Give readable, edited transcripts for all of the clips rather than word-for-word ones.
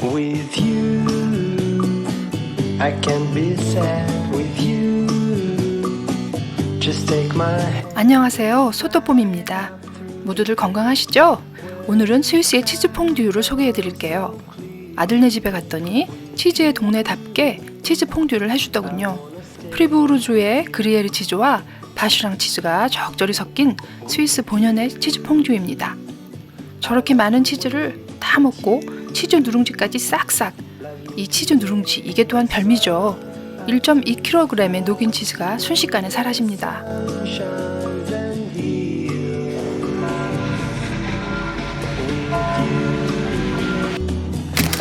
with you. I can't be sad with you. Just take my. 안녕하세요. 소토봄입니다. 모두들 건강하시죠? 오늘은 스위스의 치즈 퐁듀를 소개해 드릴게요. 아들네 집에 갔더니 치즈의 동네답게 치즈 퐁듀를 해주더군요. 프리부르주의 그리에르 치즈와 바슈랑 치즈가 적절히 섞인 스위스 본연의 치즈 퐁듀입니다. 저렇게 많은 치즈를 다 먹고 치즈 누룽지까지 싹싹. 이 치즈 누룽지, 이게 또한 별미죠. 1.2kg의 녹인 치즈가 순식간에 사라집니다.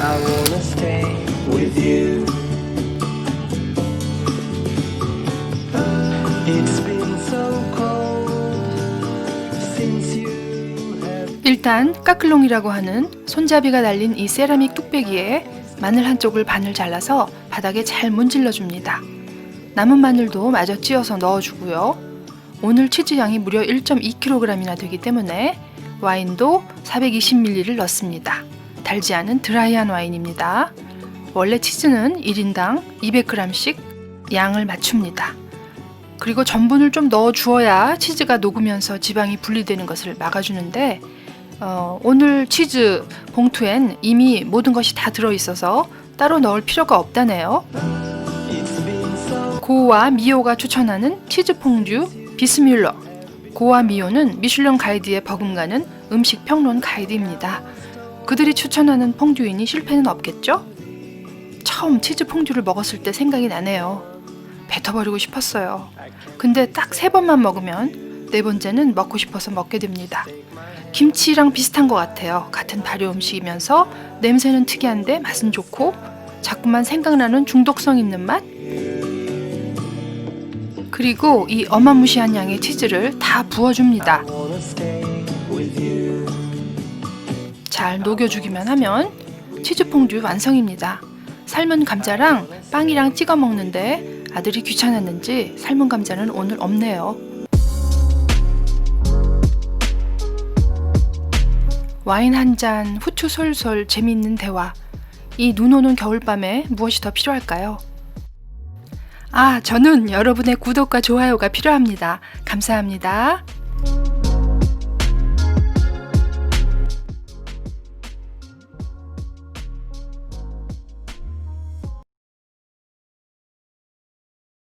I wanna stay with you. It's been so cold since you have. 일단 까클롱이라고 하는 손잡이가 달린 이 세라믹 뚝배기에 마늘 한쪽을 반을 잘라서 바닥에 잘 문질러 줍니다. 남은 마늘도 마저 찧어서 넣어주고요. 오늘 치즈 양이 무려 1.2kg이나 되기 때문에 와인도 420ml를 넣습니다. 달지 않은 드라이한 와인입니다. 원래 치즈는 1인당 200g씩 양을 맞춥니다. 그리고 전분을 좀 넣어 주어야 치즈가 녹으면서 지방이 분리되는 것을 막아주는데 오늘 치즈 봉투엔 이미 모든 것이 다 들어있어서 따로 넣을 필요가 없다네요. 고와 미오가 추천하는 치즈 퐁듀 비스뮬러. 고와 미오는 미슐랭 가이드에 버금가는 음식 평론 가이드입니다. 그들이 추천하는 퐁듀이니 실패는 없겠죠? 처음 치즈 퐁듀를 먹었을 때 생각이 나네요. 뱉어버리고 싶었어요. 근데 딱 3번만 먹으면 4번째는 먹고 싶어서 먹게 됩니다. 김치랑 비슷한 것 같아요. 같은 발효 음식이면서 냄새는 특이한데 맛은 좋고 자꾸만 생각나는 중독성 있는 맛? 그리고 이 어마무시한 양의 치즈를 다 부어줍니다. 잘 녹여주기만 하면 치즈 퐁듀 완성입니다. 삶은 감자랑 빵이랑 찍어 먹는데 아들이 귀찮았는지 삶은 감자는 오늘 없네요. 와인 한 잔, 후추 솔솔, 재미있는 대화. 이 눈 오는 겨울밤에 무엇이 더 필요할까요? 저는 여러분의 구독과 좋아요가 필요합니다. 감사합니다.